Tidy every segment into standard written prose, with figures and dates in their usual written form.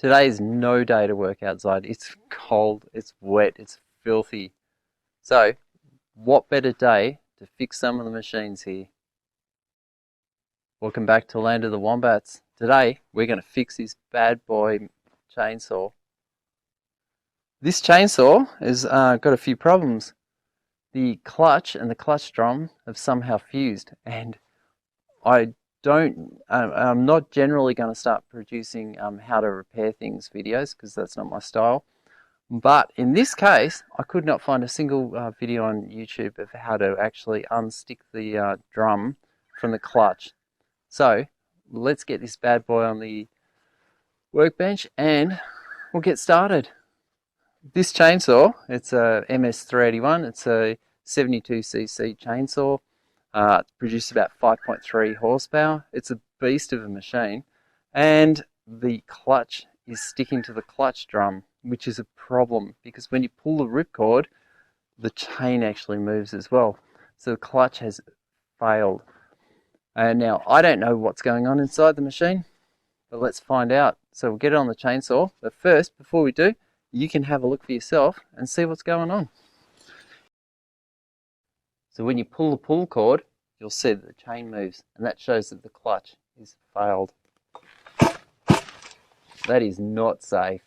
Today is no day to work outside. It's cold, it's wet, it's filthy. So, what better day to fix some of the machines here? Welcome back to Land of the Wombats. Today, we're going to fix this bad boy chainsaw. This chainsaw has got a few problems. The clutch and the clutch drum have somehow fused, and I'm not generally going to start producing how to repair things videos because that's not my style. But in this case, I could not find a single video on YouTube of how to actually unstick the drum from the clutch. So let's get this bad boy on the workbench and we'll get started. This chainsaw, it's a MS381. It's a 72cc chainsaw. It produces about 5.3 horsepower. It's a beast of a machine, and the clutch is sticking to the clutch drum, which is a problem because when you pull the ripcord, the chain actually moves as well. So the clutch has failed. And now I don't know what's going on inside the machine, but let's find out. So we'll get it on the chainsaw. But first, before we do, you can have a look for yourself and see what's going on. So when you pull the pull cord, you'll see that the chain moves, and that shows that the clutch is failed. That is not safe.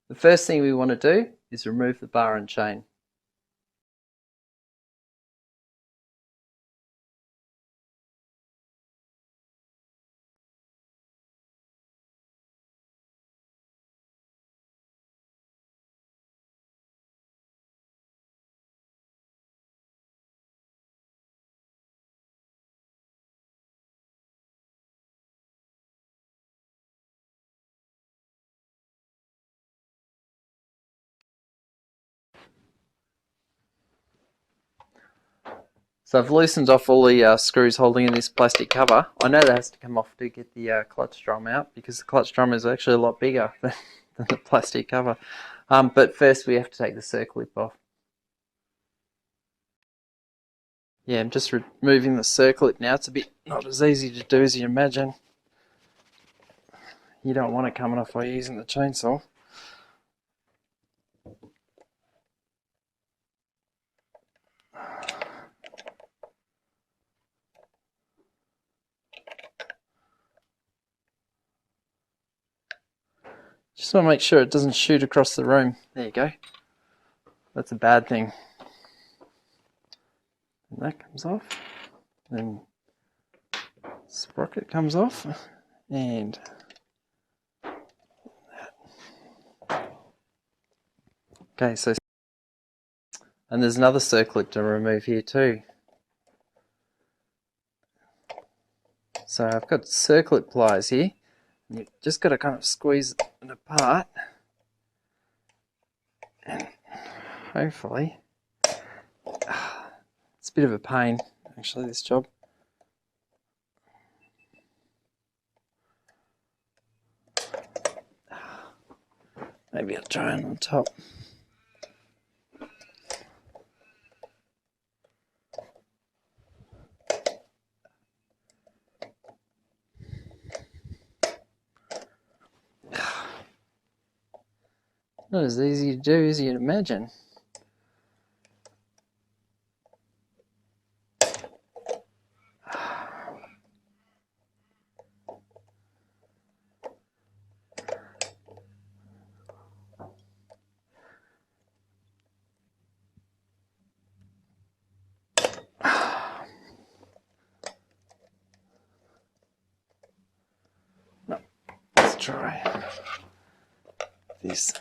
The first thing we want to do is remove the bar and chain. So I've loosened off all the screws holding in this plastic cover. I know that has to come off to get the clutch drum out because the clutch drum is actually a lot bigger than the plastic cover. But first we have to take the circlip off. Yeah, I'm just removing the circlip now. It's a bit not as easy to do as you imagine. You don't want it coming off while you're using the chainsaw. Just want to make sure it doesn't shoot across the room. There you go. That's a bad thing. And that comes off. Then sprocket comes off. And okay, so and there's another circlip to remove here too. So I've got circlip pliers here. You've just got to kind of squeeze it apart, and hopefully, it's a bit of a pain actually, this job. Maybe I'll try it on top. Not as easy to do as you'd imagine. No, let's try this.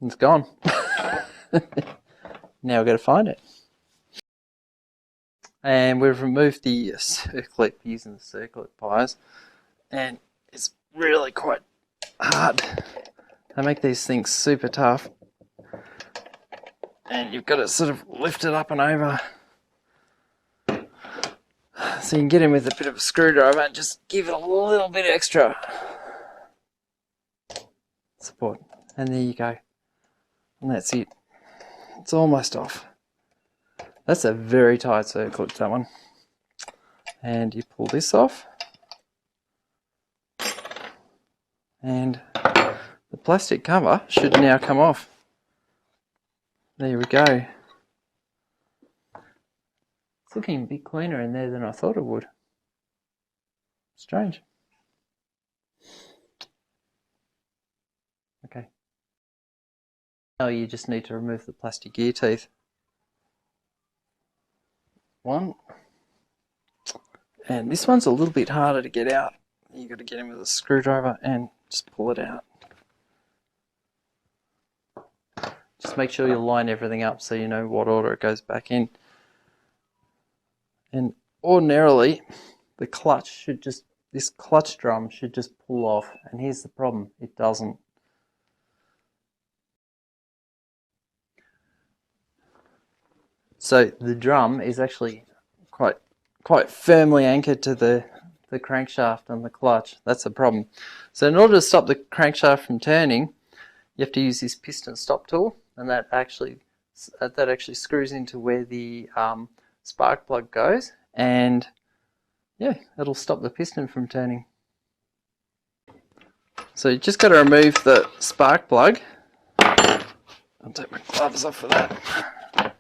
It's gone. Now we've got to find it. And we've removed the circlip using the circlip pliers, and it's really quite hard They make these things super tough. And you've got to sort of lift it up and over. So you can get in with a bit of a screwdriver and just give it a little bit extra support. And there you go. And that's it. It's almost off. That's a very tight circlip, that one. And you pull this off. And the plastic cover should now come off. There we go. It's looking a bit cleaner in there than I thought it would. Strange. Okay. Now you just need to remove the plastic ear teeth. One. And this one's a little bit harder to get out. You've got to get in with a screwdriver and just pull it out. Just make sure you line everything up so you know what order it goes back in. And ordinarily, the clutch should just, this clutch drum should just pull off. And here's the problem, it doesn't. So the drum is actually quite firmly anchored to the crankshaft and the clutch. That's the problem. So in order to stop the crankshaft from turning, you have to use this piston stop tool, and that actually screws into where the spark plug goes, and yeah, it'll stop the piston from turning. So you just got to remove the spark plug. I'll take my gloves off for that.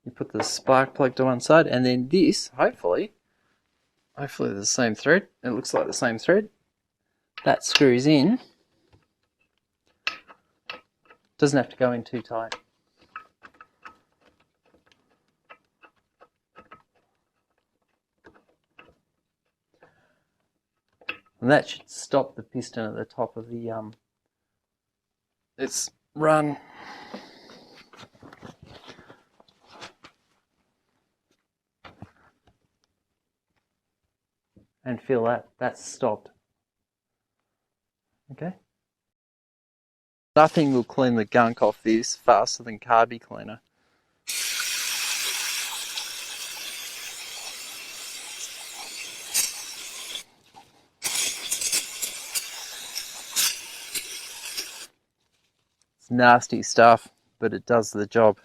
You put the spark plug to one side, and then this, hopefully the same thread. It looks like the same thread. That screws in. Doesn't have to go in too tight. And that should stop the piston at the top of the its run. And feel that, that's stopped. Okay. Nothing will clean the gunk off this faster than carby cleaner. It's nasty stuff, but it does the job.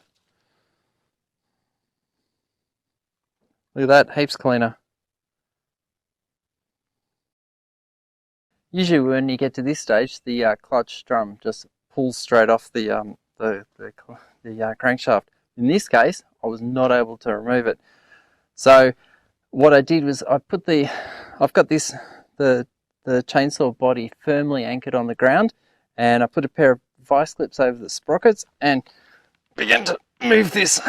Look at that, heaps cleaner. Usually when you get to this stage, the clutch drum just pulls straight off the crankshaft. In this case, I was not able to remove it. So what I did was I've got the chainsaw body firmly anchored on the ground, and I put a pair of vice clips over the sprockets and began to move this.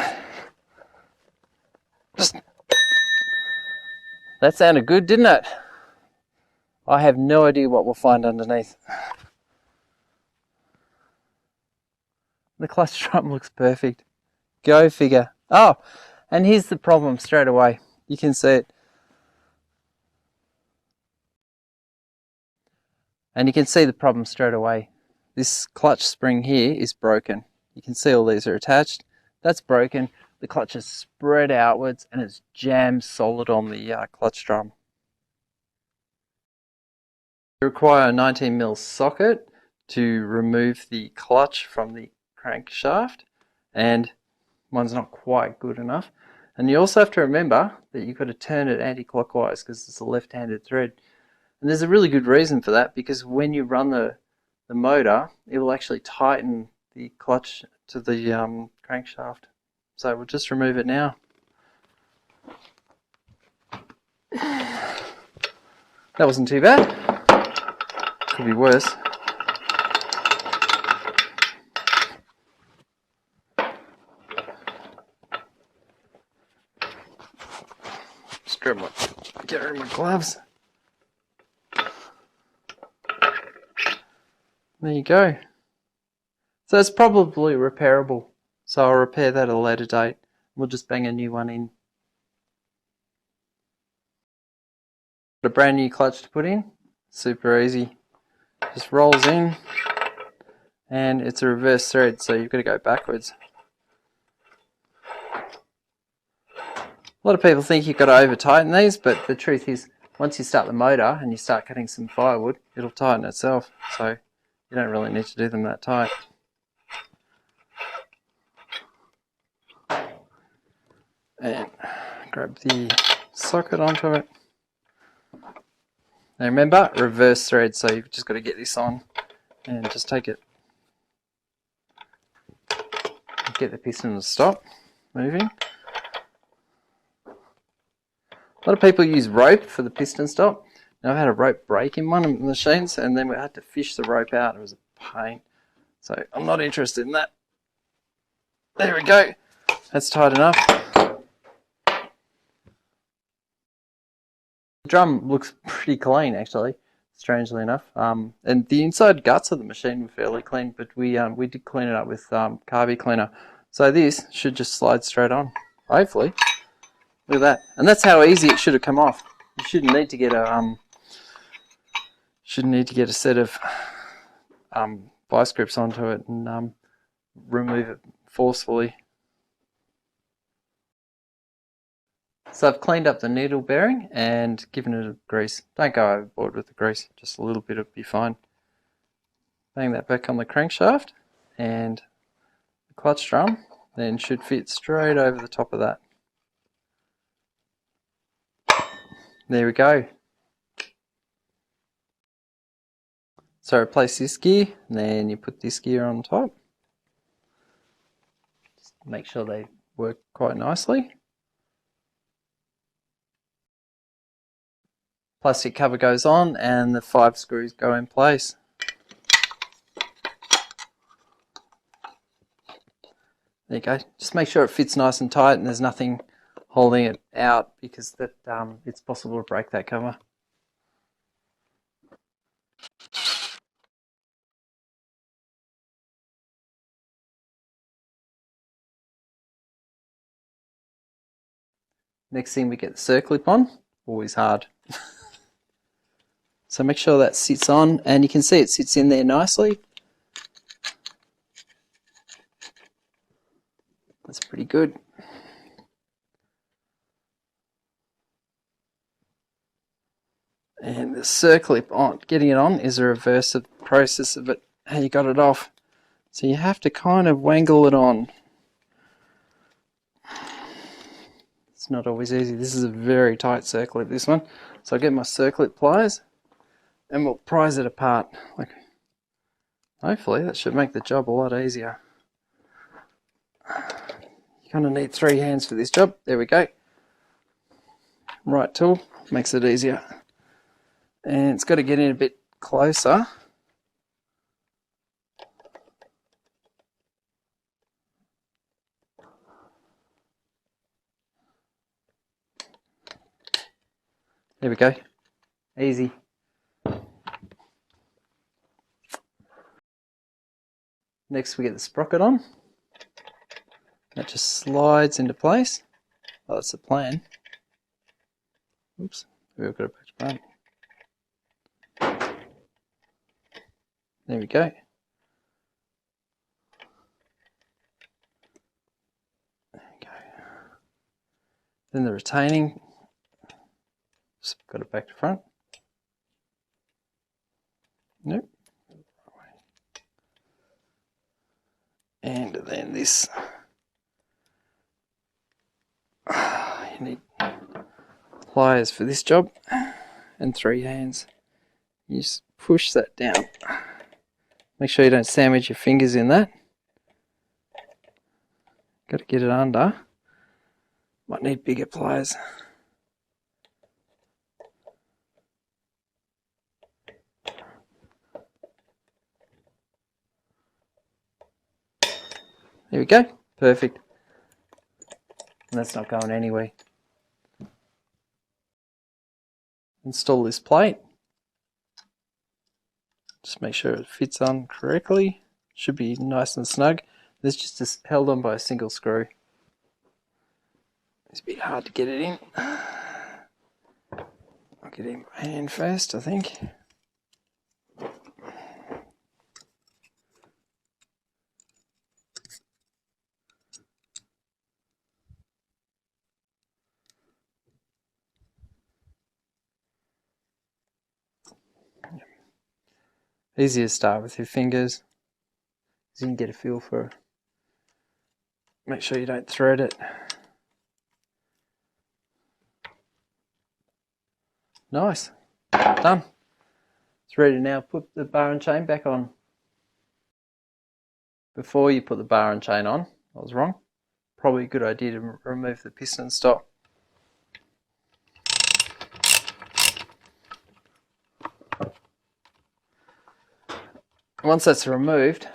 That sounded good, didn't it? I have no idea what we'll find underneath. The clutch drum looks perfect. Go figure. Oh, and here's the problem straight away. You can see it. And you can see the problem straight away. This clutch spring here is broken. You can see all these are attached. That's broken. The clutch is spread outwards and it's jammed solid on the clutch drum. You require a 19mm socket to remove the clutch from the crankshaft, and mine's not quite good enough. And you also have to remember that you've got to turn it anti-clockwise because it's a left-handed thread. And there's a really good reason for that, because when you run the motor, it will actually tighten the clutch to the crankshaft. So we'll just remove it now. That wasn't too bad. Could be worse. Just get rid of my gloves. There you go. So it's probably repairable. So I'll repair that at a later date. We'll just bang a new one in. A brand new clutch to put in, super easy. Just rolls in, and it's a reverse thread, so you've got to go backwards. A lot of people think you've got to over tighten these, but the truth is, once you start the motor and you start cutting some firewood, it'll tighten itself, so you don't really need to do them that tight. And grab the socket onto it. Now remember, reverse thread, so you've just got to get this on and just take it. Get the piston to stop moving. A lot of people use rope for the piston stop. Now I've had a rope break in one of the machines, and then we had to fish the rope out. It was a pain. So I'm not interested in that. There we go. That's tight enough. The drum looks pretty clean, actually, strangely enough. And the inside guts of the machine were fairly clean, but we did clean it up with carby cleaner. So this should just slide straight on, hopefully. Look at that. And that's how easy it should have come off. You shouldn't need to get a set of vice grips onto it and remove it forcefully. So I've cleaned up the needle bearing and given it a grease. Don't go overboard with the grease, just a little bit will be fine. Bang that back on the crankshaft, and the clutch drum then should fit straight over the top of that. There we go. So replace this gear, and then you put this gear on top. Just make sure they work quite nicely. Plastic cover goes on and the 5 screws go in place. There you go. Just make sure it fits nice and tight and there's nothing holding it out, because that it's possible to break that cover. Next thing, we get the circlip on. Always hard. So make sure that sits on, and you can see it sits in there nicely. That's pretty good. And the circlip on, getting it on is a reverse of the process of it, how you got it off. So you have to kind of wangle it on. It's not always easy. This is a very tight circlip, this one. So I'll get my circlip pliers and we'll prise it apart. Hopefully that should make the job a lot easier. You kind of need 3 hands for this job. There we go. Right tool makes it easier. And it's got to get in a bit closer. There we go. Easy. Next we get the sprocket on. That just slides into place. Oh, that's the plan. Oops, we've got a patch button. There we go. There we go. Then the retaining. Just got it back to front. Nope. And then this. You need pliers for this job and 3 hands. You just push that down. Make sure you don't sandwich your fingers in that. Got to get it under. Might need bigger pliers. There we go. Perfect. And that's not going anywhere. Install this plate. Just make sure it fits on correctly. Should be nice and snug. This just held on by a single screw. It's a bit hard to get it in. get in my hand first, I think. Easy to start with your fingers, so you can get a feel for it. Make sure you don't thread it. Nice. Done. It's ready to now put the bar and chain back on. Before you put the bar and chain on, I was wrong. Probably a good idea to remove the piston stop. Once that's removed,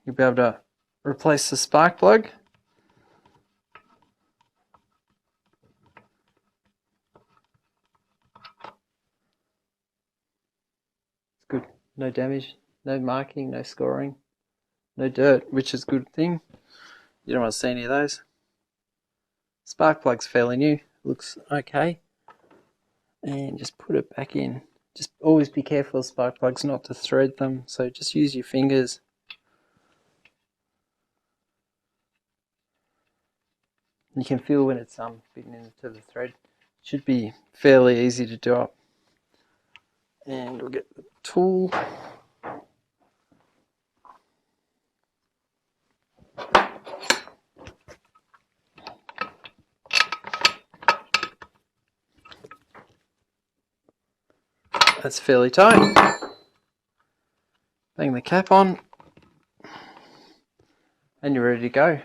you'll be able to replace the spark plug. It's good. No damage, no marking, no scoring, no dirt, which is a good thing. You don't want to see any of those. Spark plug's fairly new, looks okay. And just put it back in. Just always be careful of spark plugs not to thread them, so just use your fingers. You can feel when it's bitten into the thread. It should be fairly easy to do up. And we'll get the tool. That's fairly tight. Bang the cap on, and you're ready to go.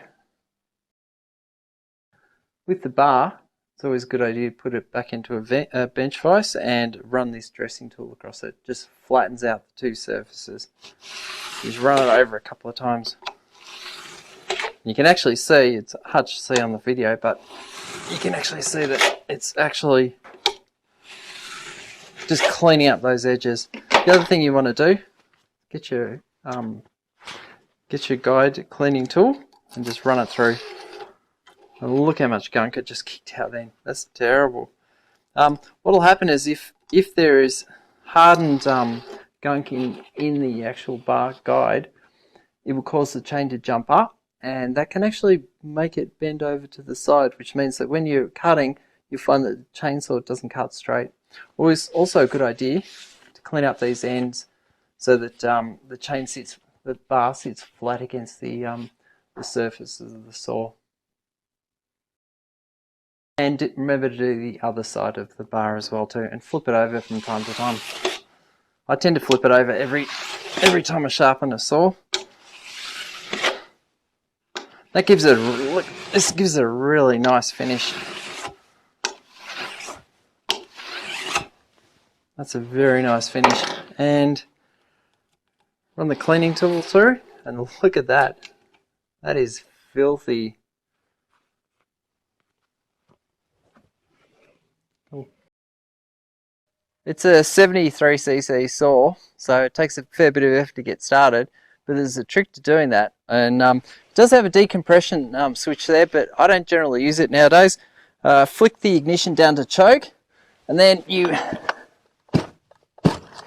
With the bar, it's always a good idea to put it back into a bench vise and run this dressing tool across it. Just flattens out the two surfaces. Just run it over a couple of times. You can actually see, it's hard to see on the video, but you can actually see that it's actually just cleaning up those edges. The other thing you want to do, get your guide cleaning tool and just run it through. And look how much gunk it just kicked out then. That's terrible. What will happen is if there is hardened gunk in the actual bar guide, it will cause the chain to jump up, and that can actually make it bend over to the side, which means that when you're cutting, you'll find that the chainsaw doesn't cut straight. Always also a good idea to clean up these ends so that the bar sits flat against the surfaces of the saw. And remember to do the other side of the bar as well too, and flip it over from time to time. I tend to flip it over every time I sharpen a saw. That gives it this gives it a really nice finish. That's a very nice finish. And run the cleaning tool through, and look at that. That is filthy. It's a 73cc saw, so it takes a fair bit of effort to get started, but there's a trick to doing that. And it does have a decompression switch there, but I don't generally use it nowadays. Flick the ignition down to choke, and then you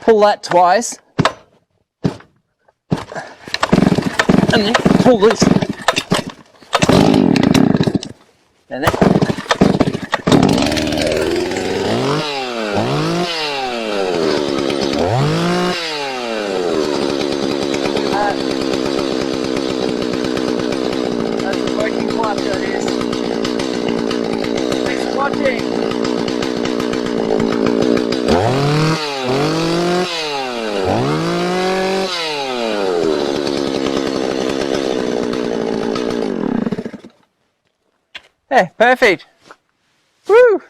pull that twice, and then pull this, and then that's a working clutch, that is. Thanks for watching. Yeah, perfect. Woo!